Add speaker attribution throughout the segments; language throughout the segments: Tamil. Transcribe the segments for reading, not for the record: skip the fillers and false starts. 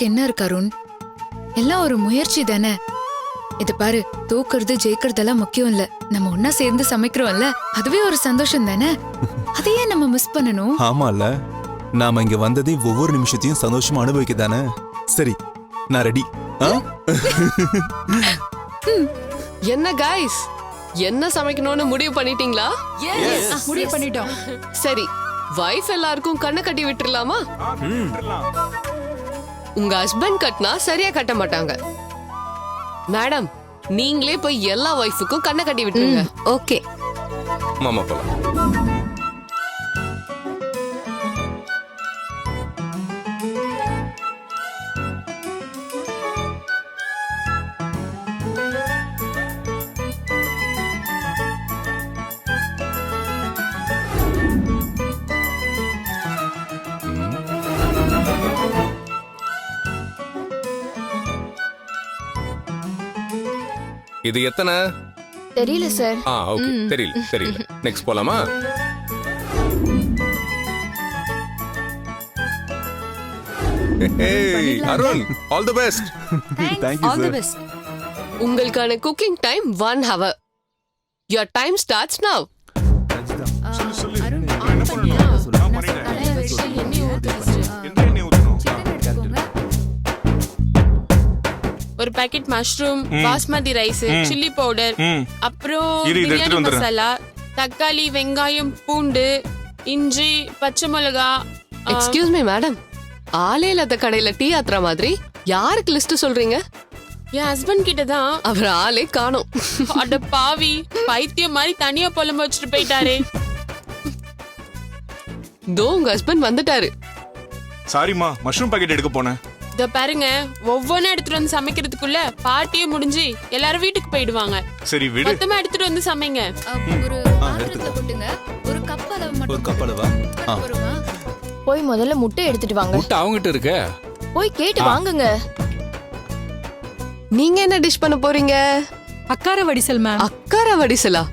Speaker 1: பண்றதுக்கு என்ன இருக்கு அருண்? எல்லாம் ஒரு முயற்சி தானே. இது பாரு, தூக்குறது ஜெயிக்கிறதெல்லாம் முக்கியம் இல்ல. நம்ம ஒன்னா சேர்ந்து சமைக்கிறோம்ல, அதுவே ஒரு சந்தோஷம் தானே. அதையே நம்ம மிஸ் பண்ணணும்.
Speaker 2: ஆமால, நாம இங்க வந்ததே ஒவ்வொரு நிமிஷத்தையும் சந்தோஷமா அனுபவிக்க தானே. சரி, நான் ரெடி.
Speaker 3: என்ன கைஸ், என்ன சமைக்கணும்னு முடிவு பண்ணிட்டீங்களா?
Speaker 1: முடிவு பண்ணிட்டோம்.
Speaker 3: சரி, வைஃப் எல்லாருக்கும் கண்ணை கட்டி விட்டுறலாமா? உங்க ஹஸ்பண்ட் கட்டினா சரியா கட்ட மாட்டாங்க. மேடம், நீங்களே போய் எல்லா வைஃபுக்கும் கண்ணை கட்டி விட்டுருங்க.
Speaker 1: ஓகே
Speaker 4: மாமா போலாம். இது எத்தனை?
Speaker 5: தெரியல சார்.
Speaker 4: ஓகே, தெரியல. நெக்ஸ்ட் போலாமா? Arun, all the best.
Speaker 2: Thank you
Speaker 1: all the
Speaker 2: sir.
Speaker 1: Best.
Speaker 3: உங்களுக்கான cooking time 1 hour. Your time starts now.
Speaker 1: Arun,
Speaker 6: ஒரு packet mushroom, basmati rice, chilli powder, அப்புறம் பிரியாணி மசாலா, தக்காளி, வெங்காயம், பூண்டு, இஞ்சி, பச்சை மிளகா.
Speaker 3: எக்ஸ்கியூஸ் மீ மேடம், ஆளே இல்லாத கடையில டீ ஆத்துற மாதிரி யாருக்கு லிஸ்ட் சொல்றீங்க?
Speaker 6: என் ஹஸ்பண்ட் கிட்ட தான்.
Speaker 3: அவர் ஆளே காணோம்.
Speaker 6: அட பாவி, பைத்தியம் மாதிரி தனியா புலம்ப வச்சுட்டு போயிட்டாரே.
Speaker 3: தோ உங்க ஹஸ்பண்ட் வந்துட்டாரு.
Speaker 7: சாரிமா, மஷ்ரூம் பாக்கெட் எடுக்க போனேன்.
Speaker 6: இத பாருங்க, ஒவ்வொன்னும் எடுத்துட்டு வந்து சமைக்கிறதுக்குள்ள பார்ட்டியே முடிஞ்சு எல்லாரும் வீட்டுக்கு போயிடுவாங்க.
Speaker 7: சரி விடு.
Speaker 6: மொத்தமா எடுத்துட்டு வந்து சமைங்க.
Speaker 1: ஒரு பாத்திரத்துல கொட்டுங்க. ஒரு கப் அளவு மட்டும்.
Speaker 2: ஒரு கப் அளவா?
Speaker 1: போதுமா?
Speaker 5: போய் முதல்ல முட்டை எடுத்துட்டு வாங்க.
Speaker 8: முட்டை அவங்கிட்ட இருக்க.
Speaker 5: போய் கேட்டு வாங்குங்க.
Speaker 3: நீங்க என்ன டிஷ் பண்ண போறீங்க?
Speaker 9: அக்கார வடிசல் மேம்.
Speaker 3: அக்கார வடிசலா?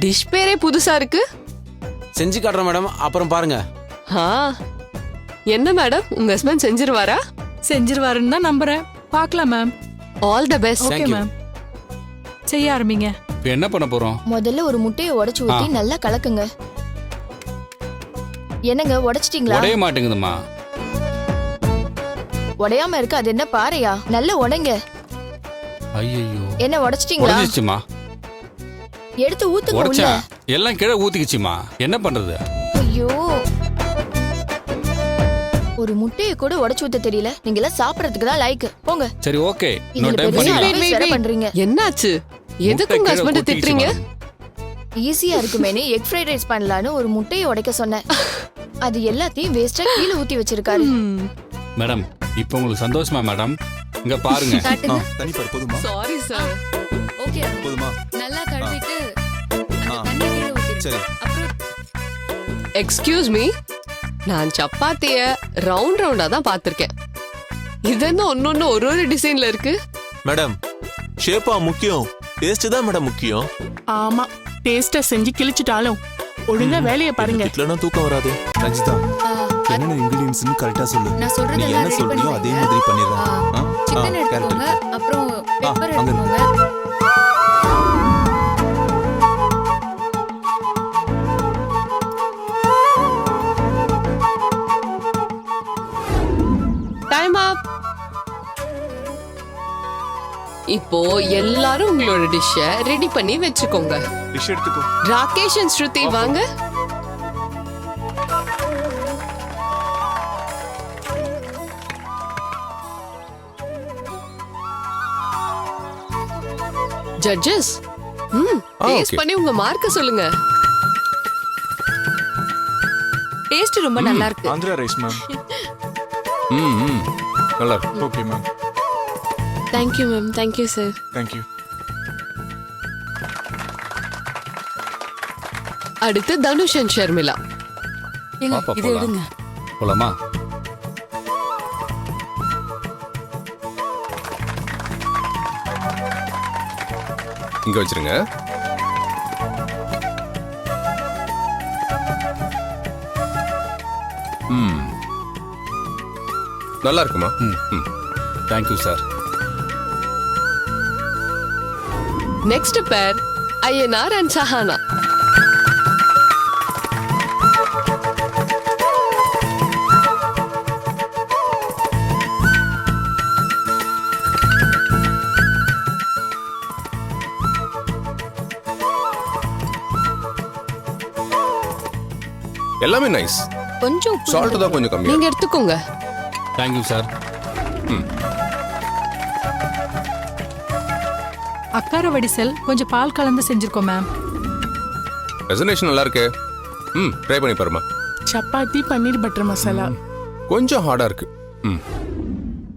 Speaker 3: டிஷ் பேரே புதுசா இருக்கு.
Speaker 8: செஞ்சு காட்டுறேன் மேடம், அப்புறம் பாருங்க.
Speaker 3: என்ன மேடம், உங்க ஹஸ்பண்ட் செஞ்சிருவாரா?
Speaker 9: செஞ்சிருவாருன்னு தான் நம்புறேன். பார்க்கலாம் ma'am.
Speaker 3: All the best.
Speaker 9: Okay ma'am, செய்ய ஆரம்பிங்க.
Speaker 8: இப்போ என்ன பண்ண போறோம்?
Speaker 5: முதல்ல ஒரு முட்டையை உடைச்சு ஊத்தி நல்லா கலக்குங்க. என்னங்க உடைச்சிட்டீங்களா?
Speaker 8: உடைய மாட்டேங்குதுமா.
Speaker 5: உடையாம இருக்கு, அது என்ன பாறையா? நல்லா உடைங்க.
Speaker 8: ஐயோ,
Speaker 5: என்ன உடைச்சிட்டீங்களா?
Speaker 8: உடைச்சிச்சுமா.
Speaker 5: எடுத்து ஊத்துங்க உள்ள.
Speaker 8: உடைச்சா எல்லாம் கீழே ஊத்திக்கிச்சுமா. என்ன பண்றது?
Speaker 5: ஐயோ, ஒரு முட்டையை கூட உடைச்சு ஊத்த தெரியல. நீங்க எல்லாம் சாப்பிடறதுக்கு தான் லைக். போங்க.
Speaker 8: சரி ஓகே,
Speaker 5: இதுல
Speaker 8: இன்னொரு டைம்
Speaker 5: பெரிய
Speaker 8: பண்ணிக்கலாம்.
Speaker 5: அளவு செலவு பண்றீங்க.
Speaker 3: என்னாச்சு? எதுக்கு உங்க ஹஸ்பண்ட் திட்டுறீங்க?
Speaker 5: ஈஸியா இருக்குமேனு எக் ஃப்ரைட் ரைஸ் பண்ணலான்னு ஒரு முட்டையை உடைக்க சொன்னேன். அது எல்லாத்தையும் வேஸ்டா கீழே ஊத்தி வச்சிருக்காரு.
Speaker 8: மேடம், இப்போ உங்களுக்கு சந்தோஷமா மேடம்? இங்க பாருங்க.
Speaker 2: தனி பாரு, போதுமா?
Speaker 3: Sorry sir.
Speaker 1: ஓகே அருண்.
Speaker 2: போதுமா?
Speaker 1: நல்லா கழுவிட்டு அந்த தண்ணி கீழே ஊத்திரு.
Speaker 2: சரி.
Speaker 1: அப்புறம்
Speaker 3: எக்ஸ்கியூஸ் மீ, நான் சப்பாத்திய ரவுண்ட் ரவுண்டா தான் பாத்திருக்கேன். இது என்ன ஒன்னொன்னு ஒரு டிசைன்ல இருக்கு?
Speaker 10: மேடம், ஷேப்பா முக்கியம், டேஸ்ட் தான் மேடம் முக்கியம்.
Speaker 6: ஆமா, டேஸ்ட செஞ்சு கிழிச்சிட்டாலும் ஒழுங்கா வேலைய பாருங்க.
Speaker 10: இல்லனா தூக்கம் வராது.
Speaker 2: ரஞ்சிதா, என்னென்ன இன்கிரிடியன்ட்ஸ்னு கரெக்ட்டா சொல்லு.
Speaker 1: நான்
Speaker 2: நீ
Speaker 1: சொல்றதெல்லாம்
Speaker 2: என்ன
Speaker 1: ரெடி
Speaker 2: சொல்றியோ அதே
Speaker 1: பண்ணுங்க.
Speaker 2: மாதிரி பண்ணிடுறேன்.
Speaker 1: சிக்கன் எடுத்துக்கோங்க. அப்புறம் பெப்பர்
Speaker 2: அங்க இருக்கு.
Speaker 1: எடுத்துக்கோங்க.
Speaker 3: டைம் அப். இப்போ எல்லாரும் உங்களோட டிஷ்ஷ ரெடி பண்ணி வெச்சுக்கோங்க.
Speaker 7: டிஷ் எடுத்துக்கோ.
Speaker 3: ராகேஷ் and ஸ்ருதி வாங்க. ஜட்ஜஸ், டேஸ்ட் பண்ணி உங்க மார்க்க சொல்லுங்க.
Speaker 9: டேஸ்ட் ரொம்ப நல்லா இருக்கு.
Speaker 7: Andhra rice ma'am.
Speaker 4: நல்லா இருக்கு.
Speaker 7: Okay ma'am.
Speaker 6: Thank you ma'am. Thank you sir.
Speaker 7: Thank you.
Speaker 3: அடுத்து தனுஷ் and ஷர்மிளா.
Speaker 8: பாப்பா போலாம். போலாமா?
Speaker 4: இங்க வச்சிருங்க. நல்லா இருக்குமா?
Speaker 8: Thank you sir.
Speaker 3: நெக்ஸ்ட் பேர் ஐயனார் அண்ட் சஹானா.
Speaker 4: எல்லாமே நைஸ்.
Speaker 3: கொஞ்சம்
Speaker 4: சால்ட் தான் கொஞ்சம் கம்மியா.
Speaker 3: நீங்க எடுத்துக்கோங்க.
Speaker 8: Thank you sir.
Speaker 9: அக்கார வடிசல் கொஞ்சம் பால் கலந்து செஞ்சிருக்கோம் மேம்.
Speaker 4: ரெசனேஷன் நல்லா இருக்கு. ட்ரை பண்ணி பாருமா.
Speaker 6: சப்பாத்தி பன்னீர் பட்டர் மசாலா.
Speaker 4: கொஞ்சம் ஹார்டா இருக்கு.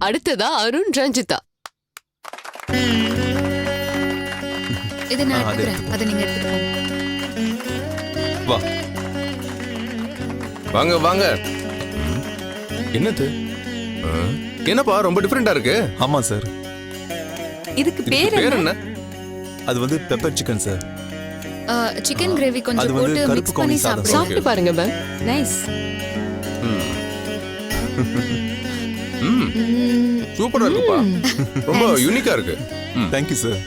Speaker 3: அடுத்ததா அருண் ரஞ்சிதா.
Speaker 1: இது நான் எடுத்துக்கிறேன், அதை நீங்க எடுத்துக்கோங்க.
Speaker 2: வா.
Speaker 4: வாங்க வாங்க. என்னது? என்னப்பா ரொம்ப டிஃபரெண்டா இருக்கு.
Speaker 2: ஆமா சார்.
Speaker 9: இதுக்கு
Speaker 4: இதுக்கு பேர் என்ன?
Speaker 2: அது வந்து pepper chicken sir.
Speaker 1: Chicken gravy
Speaker 2: அது
Speaker 1: கொஞ்சம்
Speaker 2: வந்து
Speaker 1: போட்டு
Speaker 2: கருப்பு
Speaker 1: மிக்ஸ் பண்ணி
Speaker 2: கவுனி சாதம்.
Speaker 1: சாப்பிடுங்க.
Speaker 3: சாப்பிட்டு பாருங்க மேம்.
Speaker 9: நைஸ்.
Speaker 4: சூப்பரா இருக்குப்பா. ரொம்ப யூனிக்கா இருக்கு.
Speaker 2: Thank you sir.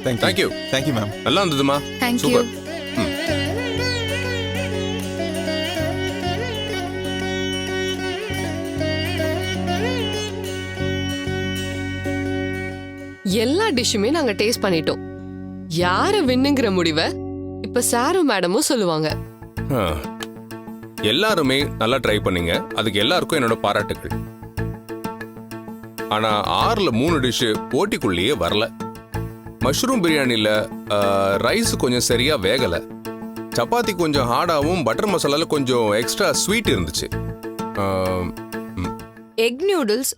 Speaker 4: Thank you.
Speaker 2: Thank you ma'am.
Speaker 4: நல்லா இருந்ததுமா.
Speaker 1: Thank you.
Speaker 4: சூப்பர்.
Speaker 3: எல்லா டிஷ்ஷுமே நாங்க டேஸ்ட் பண்ணிட்டோம். யார வின்னுங்கிற முடிவை இப்ப சாரும் மேடமும் சொல்லுவாங்க.
Speaker 4: ஆ. எல்லாருமே நல்லா ட்ரை பண்ணீங்க. அதுக்கு எல்லாருக்கும் என்னோட பாராட்டுகள். ஆனா 6ல 3 டிஷ் போட்டிக்குள்ளேயே வரல. மஷ்ரூம் பிரியாணில ரைஸ் கொஞ்சம் சரியா வேகல. சப்பாத்தி கொஞ்சம் ஹார்டாவும் பட்டர் மசாலால கொஞ்சம் எக்ஸ்ட்ரா ஸ்வீட் இருந்துச்சு.
Speaker 9: எக் நியூடுல்ஸ்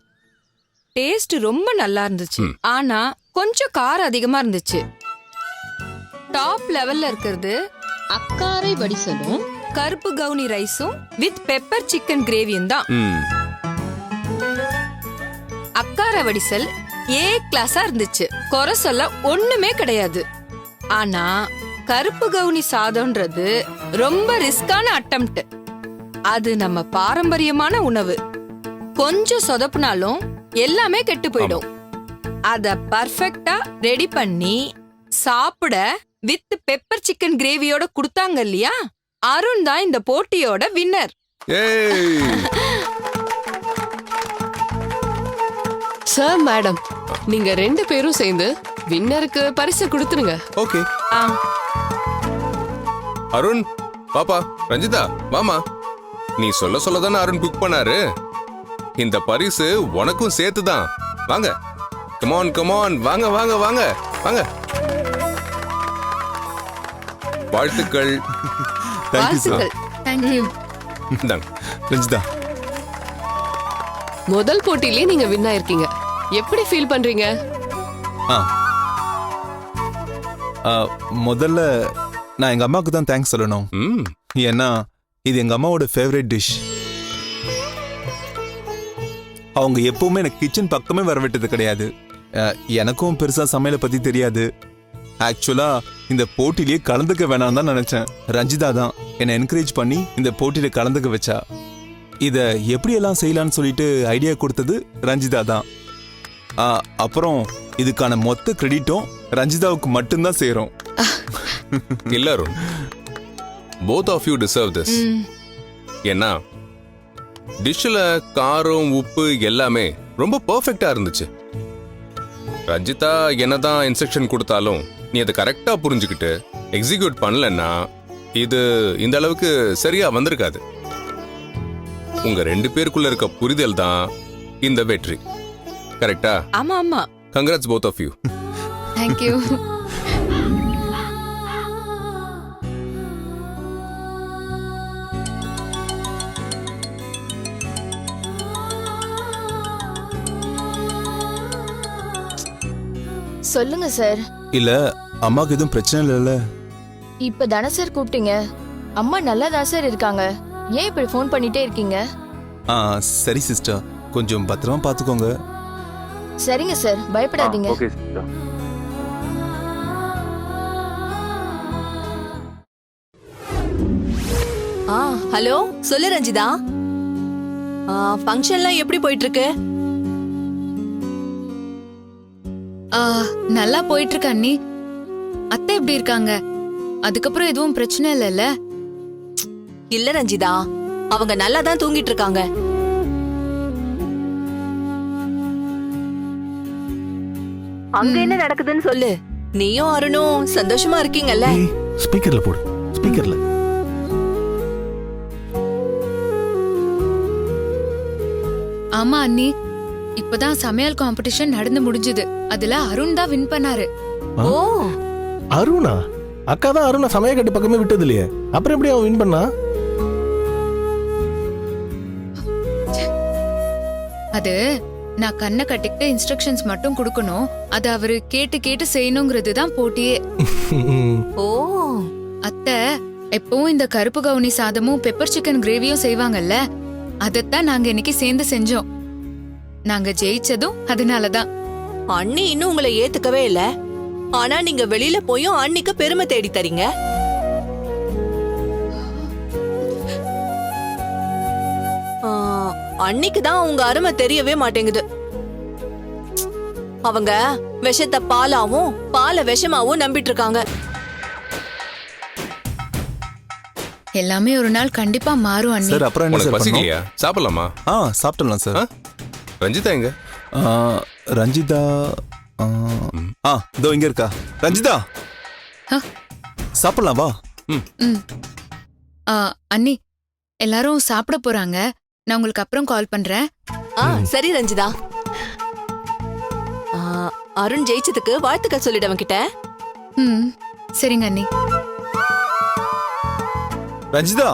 Speaker 9: டேஸ்ட் ரொம்ப நல்லா இருந்துச்சு. ஆனா கொஞ்சம் காரம் அதிகமா இருந்துச்சு. டாப் லெவல்ல இருக்கிறது அக்காரை வடிசலும் கருப்பு கவுனி ரைஸும் வித் பெப்பர் சிக்கன் கிரேவியும் தான். அக்கார வடிசல் ஏ கிளாஸா இருந்துச்சு. குறை சொல்ல ஒண்ணுமே கிடையாது. ஆனா கருப்பு கவுனி சாதம்ன்றது ரொம்ப ரிஸ்கான அட்டெம்ப்ட். அது நம்ம பாரம்பரியமான உணவு. கொஞ்சம் சொதப்புனாலும் எல்லாமே கெட்டு போயிடும். அத பர்ஃபெக்ட்டா ரெடி பண்ணி சாப்பிட வித் பெப்பர் சிக்கன் கிரேவியோட கொடுத்தாங்க இல்லையா, அருண் தான் இந்த போட்டியோட வின்னர்.
Speaker 3: சார் மேடம், நீங்க 2 பேரும் சேர்ந்து வின்னருக்கு பரிசு கொடுத்துருங்க.
Speaker 4: ஓகே.
Speaker 9: ஆ,
Speaker 4: அருண் பாப்பா, ரஞ்சிதா வாமா. நீ சொல்ல சொல்லதானே அருண் குக் பண்ணாரு. இந்த பரிசு உனக்கும் சேர்த்துதான். வாங்க, கமான் கமான், வாங்க வாங்க வாங்க வாங்க. வாழ்த்துக்கள்.
Speaker 2: Thank you sir.
Speaker 1: Thank you.
Speaker 4: இந்தாங்க.
Speaker 2: ரஞ்சிதா.
Speaker 3: முதல் போட்டியிலே நீங்க வின் ஆயிருக்கீங்க. எப்படி ஃபீல் பண்றீங்க?
Speaker 2: முதல்ல நான் எங்க அம்மாவுக்கு தான் தேங்க்ஸ் சொல்லணும். ஏன்னா இது எங்க அம்மாவோட ஃபேவரட் டிஷ். அவங்க எப்பவுமே எனக்கு கிச்சன் பக்கமே வரவிட்டது கிடையாது. எனக்கும் பெருசா சமையலை பத்தி தெரியாது. ஆக்சுவலா இந்த போட்டிலேயே கலந்துக்க வேணாம் தான் நினைச்சேன். ரஞ்சிதா தான் என்னை என்கரேஜ் பண்ணி இந்த போட்டியில கலந்துக்க வச்சா. இத எப்படி எல்லாம் செய்யலாம்னு சொல்லிட்டு ஐடியா கொடுத்தது ரஞ்சிதா தான். அப்புறம் இதுக்கான மொத்த கிரெடிட்டும் ரஞ்சிதாவுக்கு மட்டும்தான் சேரும்.
Speaker 4: எல்லாரும் both of you deserve this. ஏன்னா டிஷ்ல காரம் உப்பு எல்லாமே ரொம்ப பெர்ஃபெக்ட்டா இருந்துச்சு. ரஞ்சிதா என்னதான் இன்ஸ்ட்ரக்ஷன் கொடுத்தாலும் நீ அதை கரெக்டா புரிஞ்சுக்கிட்டு எக்ஸிக்யூட் பண்ணலன்னா இது இந்த அளவுக்கு சரியா வந்திருக்காது. உங்க 2 பேருக்குள்ள இருக்க புரிதல் தான் இந்த வெற்றி. கரெக்டா?
Speaker 9: ஆமா ஆமா.
Speaker 4: Congrats both of you.
Speaker 1: Thank you.
Speaker 5: சொல்லுங்க சார்.
Speaker 2: இல்ல அம்மாக்கு எதுவும் பிரச்சனை இல்லைல்ல?
Speaker 5: இப்ப தானே சார் கூப்பிட்டீங்க. அம்மா நல்லா தான் சார் இருக்காங்க. ஏன் இப்படி ஃபோன் பண்ணிட்டே இருக்கீங்க?
Speaker 2: சரி சிஸ்டர், கொஞ்சம் பத்திரமா பாத்துக்கோங்க.
Speaker 5: சரிங்க சார், பயப்படாதீங்க.
Speaker 7: Okay sister.
Speaker 9: ஹலோ, சொல்லு ரஞ்சிதா. ஃபங்க்ஷன்லாம் எப்படி போயிட்டு இருக்கு?
Speaker 1: ஆ, நல்லா போயிட்டு இருக்கு அண்ணி. அத்தை எப்படி இருக்காங்க? அதுக்கப்புறம் எதுவும் பிரச்சனை இல்லைல்ல?
Speaker 9: இல்ல ரஞ்சிதா, அவங்க நல்லா தான் தூங்கிட்டு இருக்காங்க. அங்க என்ன நடக்குதுன்னு சொல்லு. நீயும் அருணும் சந்தோஷமா இருக்கீங்கல்ல?
Speaker 11: ஸ்பீக்கர்ல போடு, ஸ்பீக்கர்ல.
Speaker 1: ஆமா அண்ணி, இப்பதான் சமையல் காம்படிஷன் நடந்து முடிஞ்சது. அதுல அருண் தான் வின் பண்ணாரு.
Speaker 9: ஓ,
Speaker 11: அருணா? அக்கா தான் அருணா சமயக்கட்டு பக்கமே விட்டது இல்லையே, அப்புறம் எப்படி அவன் வின் பண்ணா?
Speaker 1: அது நான் கண்ணை கட்டிக்கிட்டு இன்ஸ்ட்ரக்ஷன்ஸ் மட்டும் கொடுக்கணும். அது அவரு கேட்டு கேட்டு செய்யணுங்கிறது தான் போட்டியே.
Speaker 9: ஓ,
Speaker 1: அத்தை எப்பவும் இந்த கருப்பு கவுனி சாதமும் பெப்பர் சிக்கன் கிரேவியும் செய்வாங்கல்ல, அதத்தான் நாங்க இன்னைக்கு சேர்ந்து செஞ்சோம். நாங்க ஜெயிச்சதும் அதனாலதான்.
Speaker 9: அண்ணி இன்னும் உங்களை ஏத்துக்கவே இல்ல. ஆனா நீங்க வெளியில போயும் அண்ணிக்கு பெருமை தேடி தரீங்க. அன்னிக்கு தான் உங்க அருமை தெரியவே மாட்டேங்குது. அவங்க விஷத்தை பாலாவும் பாலை விஷமாவும் நம்பிட்டு இருக்காங்க.
Speaker 1: எல்லாமே ஒரு நாள் கண்டிப்பா மாறும் அண்ணி.
Speaker 2: சார் அப்புறம் என்ன
Speaker 4: உனக்கு
Speaker 2: சார் பண்ணணும்?
Speaker 4: பசிக்கலையா? சாப்பிடலாமா?
Speaker 2: சாப்பிடலாம் சார்.
Speaker 4: ரஞ்சிதா எங்க?
Speaker 2: ரஞ்சிதா இதோ இங்க இருக்கா. ரஞ்சிதா
Speaker 1: ஆ.
Speaker 2: சாப்பிடலாம் வா.
Speaker 1: ம். அண்ணி எல்லாரும் சாப்பிட போறாங்க. நான் உங்களுக்கு அப்புறம் கால் பண்றேன்.
Speaker 9: சரி ரஞ்சிதா. அருண் ஜெயிச்சதுக்கு வாழ்த்துக்கள் சொல்லிடு அவன்கிட்ட.
Speaker 1: ம், சரிங்க அண்ணி.
Speaker 2: ரஞ்சிதா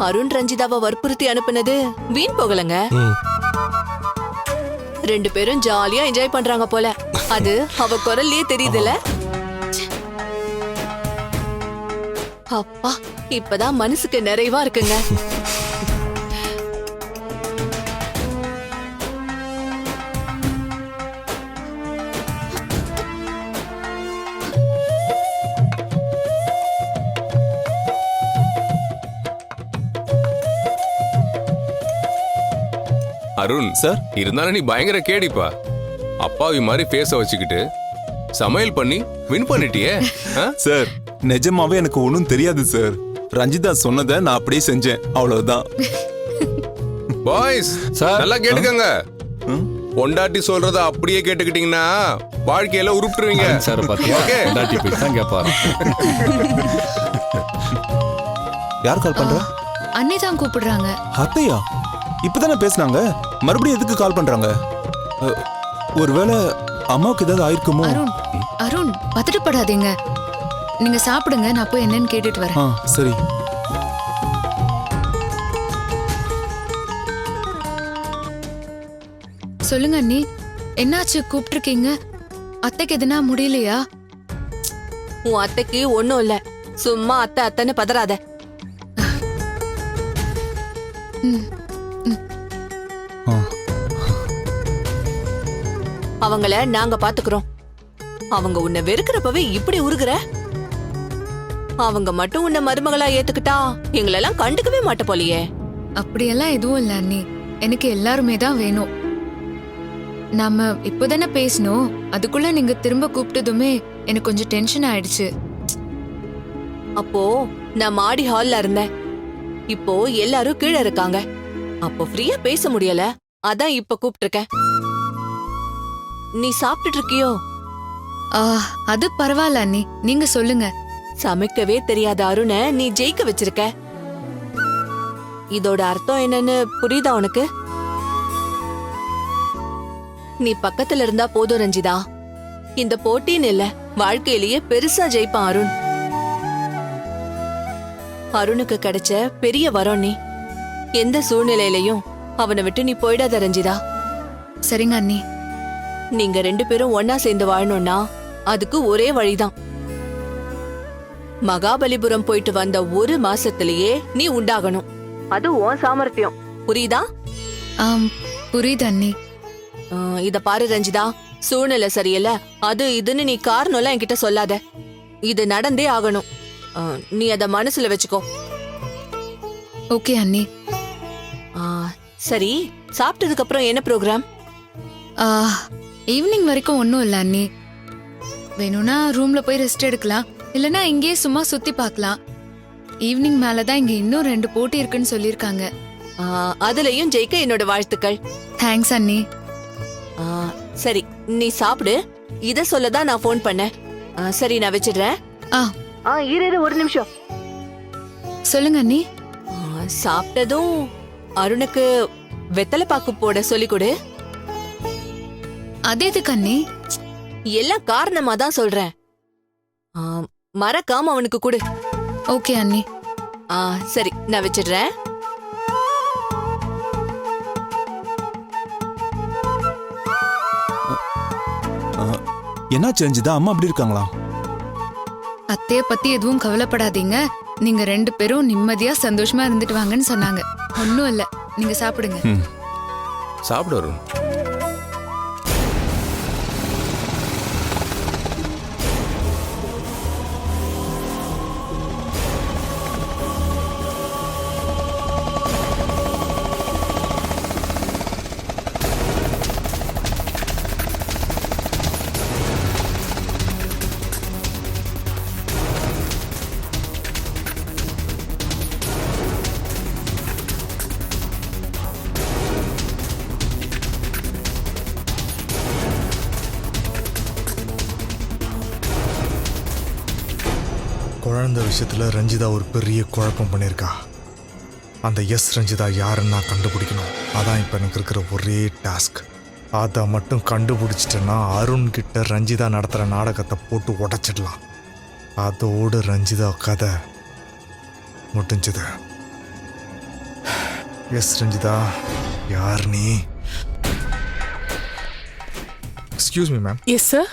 Speaker 9: அருண் ரஞ்சிதாவை வற்புறுத்தி அனுப்புனது வீண் போகலங்க. 2 பேரும் ஜாலியா என்ஜாய் பண்றாங்க போல. அது அவ குரல்லயே தெரியுதுல. அப்பா, இப்பதான் மனசுக்கு நிறைவா இருக்குங்க.
Speaker 4: அருண்
Speaker 2: சார்.
Speaker 4: இருந்தாலும் நீ பயங்கர கேடிப்பா. அப்பாவி மாதிரி பேச வச்சுக்கிட்டு சமையல் பண்ணி வின் பண்ணிட்டியே.
Speaker 2: சார் நிஜமாவே எனக்கு ஒன்றும் தெரியாது சார். ரஞ்சிதா சொன்னதை நான் அப்படியே செஞ்சேன், அவ்வளவுதான்.
Speaker 4: பாய்ஸ் நல்லா கேட்டுக்கங்க. பொண்டாட்டி சொல்றத அப்படியே கேட்டுக்கிட்டீங்கன்னா வாழ்க்கையில உருப்பிட்டுருவீங்க.
Speaker 8: சார் பாத்தியா?
Speaker 4: Okay.
Speaker 8: பொண்டாட்டி போய் தான் கேட்பாரு.
Speaker 2: யார் கால் பண்றா?
Speaker 1: அண்ணி தான் கூப்பிடுறாங்க.
Speaker 2: அத்தையா? இப்பதானே பேசுனாங்க, மறுபடியும் எதுக்கு கால் பண்றாங்க? ஒருவேளை அம்மாவுக்கு ஏதாவது ஆயிருக்குமோ?
Speaker 1: அருண், அருண் பதட்டப்படாதீங்க. நீங்க சாப்பிடுங்க, நான் போய் என்னன்னு கேட்டுட்டு வரேன்.
Speaker 2: சரி.
Speaker 1: சொல்லுங்க அண்ணி, என்னாச்சு கூப்பிட்டுருக்கீங்க? அத்தைக்கு எதுனா முடியலையா?
Speaker 9: உன் அத்தைக்கு ஒண்ணும் இல்ல. சும்மா அத்தை அத்தைன்னு பதறாத.
Speaker 1: ம்,
Speaker 9: அவங்கள நாங்க பாத்துக்கிறோம். அவங்க உன்னை வெறுக்கிறப்பவே இப்படி உருகுற. அவங்க மட்டும் உன்னை மருமகளா ஏத்துக்கிட்டா எங்களெல்லாம் கண்டுக்கவே மாட்ட போலியே.
Speaker 1: அப்படியெல்லாம் எதுவும் இல்ல அண்ணி. எனக்கு எல்லாருமே தான் வேணும். நாம இப்பதானே பேசணும், அதுக்குள்ள நீங்க திரும்ப கூப்பிட்டதுமே எனக்கு கொஞ்சம் டென்ஷன் ஆயிடுச்சு.
Speaker 9: அப்போ நான் மாடி ஹால்ல இருந்தேன். இப்போ எல்லாரும் கீழே இருக்காங்க. அப்போ ஃப்ரீயா பேச முடியல, அதான் இப்ப கூப்பிட்டு இருக்கேன். நீ சாப்பிட்டுட்டு இருக்கியோ?
Speaker 1: அது பரவாயில்ல அண்ணி, நீங்க சொல்லுங்க.
Speaker 9: சமைக்கவே தெரியாத அருணை நீ ஜெயிக்க வச்சிருக்க. இதோட அர்த்தம் என்னன்னு புரியுதா உனக்கு? நீ பக்கத்துல இருந்தா போதும் ரஞ்சிதா. இந்த போட்டின்னு இல்ல, வாழ்க்கையிலேயே பெருசா ஜெயிப்பான் அருண். அருணுக்கு கிடைச்ச பெரிய வரம் நீ. எந்த சூழ்நிலையிலையும் அவனை விட்டு நீ போயிடாத ரஞ்சிதா.
Speaker 1: சரிங்க அண்ணி.
Speaker 9: நீங்க 2 பேரும் ஒன்னா சேர்ந்து வாழணும்னா அதுக்கு ஒரே வழிதான். மகாபலிபுரம் போயிட்டு வந்த 1 மாசத்திலேயே நீ உண்டாகணும். அது உன் சாமர்த்தியம். புரியுதா?
Speaker 1: புரியுது அண்ணி.
Speaker 9: இத பாரு ரஞ்சிதா, சூழ்நிலை சரியில்ல அது இதுன்னு நீ காரணம்லாம் என்கிட்ட சொல்லாத. இது நடந்தே ஆகணும். நீ அத மனசுல வச்சுக்கோ.
Speaker 1: ஓகே அண்ணி.
Speaker 9: சரி, சாப்பிட்டதுக்கு அப்புறம் என்ன ப்ரோக்ராம்?
Speaker 1: ஈவினிங் வரைக்கும் ஒன்றும் இல்லை அண்ணி. வேணும்னா ரூம்ல போய் ரெஸ்ட் எடுக்கலாம், இல்லனா இங்கேயே சும்மா சுத்தி பார்க்கலாம். ஈவினிங் மேலதான் இங்க இன்னும் 2 போட்டி இருக்குன்னு சொல்லிருக்காங்க.
Speaker 9: அதுலயும் ஜெயிக்க என்னோட வாழ்த்துக்கள்.
Speaker 1: தேங்க்ஸ் அண்ணி.
Speaker 9: சரி, நீ சாப்பிடு. இத சொல்லதான் நான் ஃபோன் பண்ணேன். சரி, நான் வச்சிடுறேன். இரு ஒரு நிமிஷம்.
Speaker 1: சொல்லுங்க அண்ணி.
Speaker 9: சாப்பிட்டதும் அருணுக்கு வெத்தலை பாக்கு போட சொல்லி கொடு.
Speaker 1: அது எதுக்கு அண்ணி?
Speaker 9: எல்லாம் காரணமா தான் சொல்றேன். மறக்காம அவனுக்கு கொடு.
Speaker 1: ஓகே அண்ணி.
Speaker 9: சரி, நான் வச்சிடுறேன்.
Speaker 2: என்னாச்சு ரஞ்சிதா, அம்மா அப்படி இருக்காங்களா?
Speaker 1: அத்தைய பத்தி எதுவும் கவலைப்படாதீங்க, நீங்க 2 பேரும் நிம்மதியா சந்தோஷமா இருந்துட்டு வாங்கன்னு சொன்னாங்க. ஒன்னும் இல்ல, நீங்க சாப்பிடுங்க.
Speaker 4: சாப்பிடு அருண்.
Speaker 12: குழந்தை விஷயத்துல ரஞ்சிதா ஒரு பெரிய குழப்பம் பண்ணியிருக்கா. அந்த ரஞ்சிதா யாருன்னு நான் கண்டுபிடிக்கணும். அதான் இப்போ எனக்கு இருக்கிற ஒரே டாஸ்க். அதை மட்டும் கண்டுபிடிச்சிட்டேன்னா அருண் கிட்ட ரஞ்சிதா நடத்துகிற நாடகத்தை போட்டு உடைச்சிடலாம். அதோடு ரஞ்சிதா கதை முடிஞ்சது. ரஞ்சிதா யார் நீ? Excuse me ma'am.
Speaker 6: Yes sir.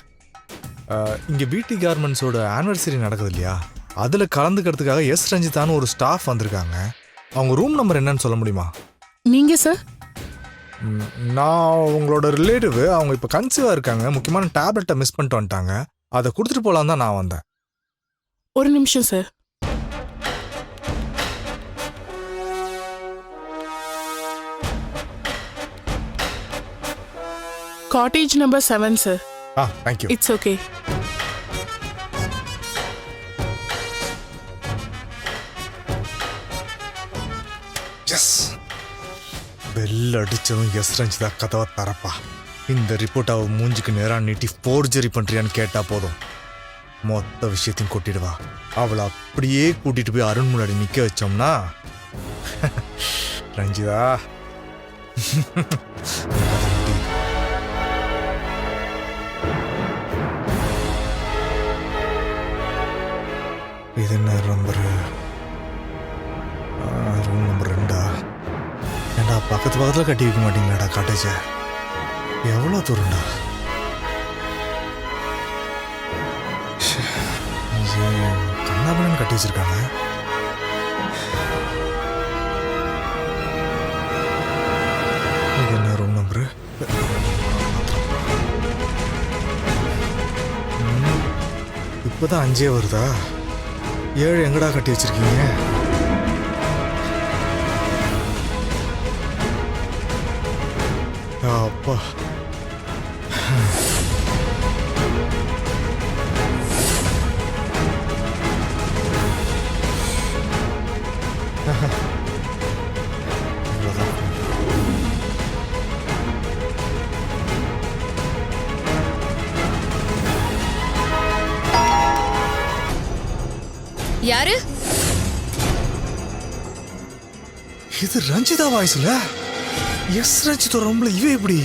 Speaker 12: இங்கே பிடி கார்மெண்ட்ஸோட ஆனிவர்சரி நடக்குது இல்லையா, அதில் கலந்துக்கிறதுக்காக ரஞ்சிதான்னு ஒரு ஸ்டாஃப் வந்திருக்காங்க. அவங்க ரூம் நம்பர் என்னன்னு சொல்ல முடியுமா?
Speaker 6: நீங்க சார்?
Speaker 12: நான் உங்களோட ரிலேட்டிவ். அவங்க இப்போ கன்சீவாக இருக்காங்க. முக்கியமான டேப்லெட்டை மிஸ் பண்ணிட்டு வந்துட்டாங்க. அதை கொடுத்துட்டு போகலாம் தான் நான் வந்தேன்.
Speaker 6: ஒரு நிமிஷம் sir. Cottage number 7 sir.
Speaker 12: Thank you.
Speaker 6: It's okay.
Speaker 12: Bell அடிச்சதும் ரஞ்சிதா கதவை தரப்பா. இந்த ரிப்போர்ட் அவ மூஞ்சிக்கு நேராக நீட்டி ஃபோர்ஜரி பண்றியான்னு கேட்டா போதும், மொத்த விஷயத்தையும் கொட்டிடுவா. அவளை அப்படியே கூட்டிட்டு போய் அருண் முன்னாடி நிக்க வச்சோம்னா ரஞ்சிதா இது என்ன நம்பரு? Room number 2. ஏண்டா பக்கத்தில் கட்டி வைக்க மாட்டீங்களாடா காட்டேஜ? எவ்வளோ தூரம்டா? கண்ணாபுரம் கட்டி வச்சிருக்காங்க. இது என்ன ரூம் நம்பரு? இப்போதான் 5 வருதா? 7 எங்கடா கட்டி வச்சிருக்கீங்க? அப்பா,
Speaker 1: யாரு?
Speaker 12: இது ரஞ்சிதா வாய்ஸ்ல. ரஞ்சிதா ரொம்ப இவ எப்படி?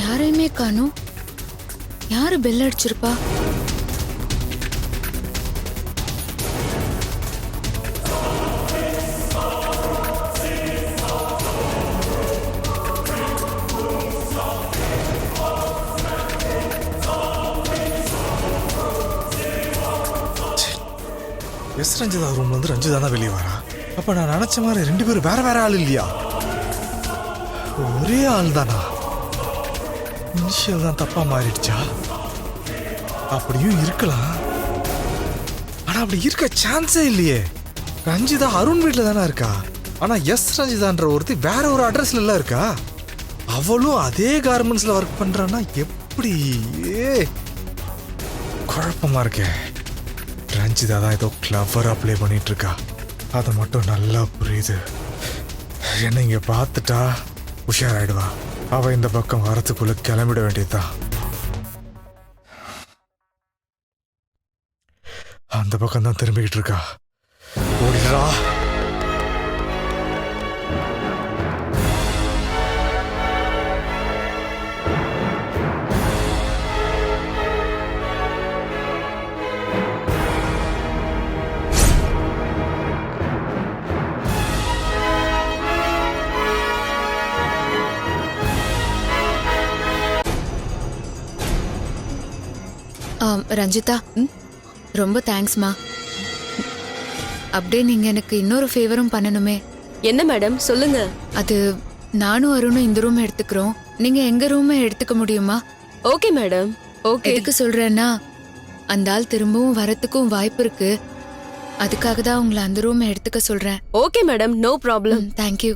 Speaker 1: யாரையுமே காணோம். யாரு பெல் அடிச்சிருப்பா?
Speaker 12: ரஞ்சிதா ரூம்ல இருந்து ரஞ்சிதா தான் வெளியே வரா. அப்ப நான் நினைச்ச மாதிரி 2 பேரும் வேற வேற ஆள் இல்லையா? ஒரே ஆள் தானா? இனிஷியல் தான் தப்பா மாறிடுச்சா? அப்படியும் இருக்கலாம். ஆனா அப்படி இருக்க சான்ஸே இல்லையே. ரஞ்சிதா அருண் வீட்டில் தானே இருக்கா. ஆனா எஸ் ரஞ்சிதான்ற ஒருத்தி வேற ஒரு அட்ரஸ்ல எல்லாம் இருக்கா. அவளும் அதே கார்மெண்ட்ஸ்ல ஒர்க் பண்றான்னா எப்படி? குழப்பமா இருக்கே. ரஞ்சிதா தான் ஏதோ கிளவரா ப்ளே பண்ணிட்டு இருக்கா. அதை மட்டும் நல்லா புரியுது. என்ன இங்க பார்த்துட்டா உஷாராயிடுவா. அவ இந்த பக்கம் வரத்துக்குள்ள கிளம்பிட வேண்டியதுதான். அந்த பக்கம் தான் திரும்பிக்கிட்டு இருக்கா. ஓடிடா.
Speaker 1: ரஞ்சிதா, ரொம்ப தேங்க்ஸ்மா. அப்படியே நீங்க எனக்கு இன்னொரு ஃபேவரும் பண்ணணுமே.
Speaker 3: என்ன மேடம் சொல்லுங்க.
Speaker 1: அது நானும் அருணும் இந்த ரூம் எடுத்துக்கிறோம். நீங்க எங்க ரூமை எடுத்துக்க முடியுமா?
Speaker 3: Okay madam. ஓகே.
Speaker 1: எதுக்கு சொல்றேன்னா, அந்த ஆள் திரும்பவும் வரத்துக்கும் வாய்ப்பு இருக்கு. அதுக்காக தான் உங்களை அந்த ரூமை எடுத்துக்க சொல்றேன்.
Speaker 3: Okay madam, no problem.
Speaker 1: Thank you.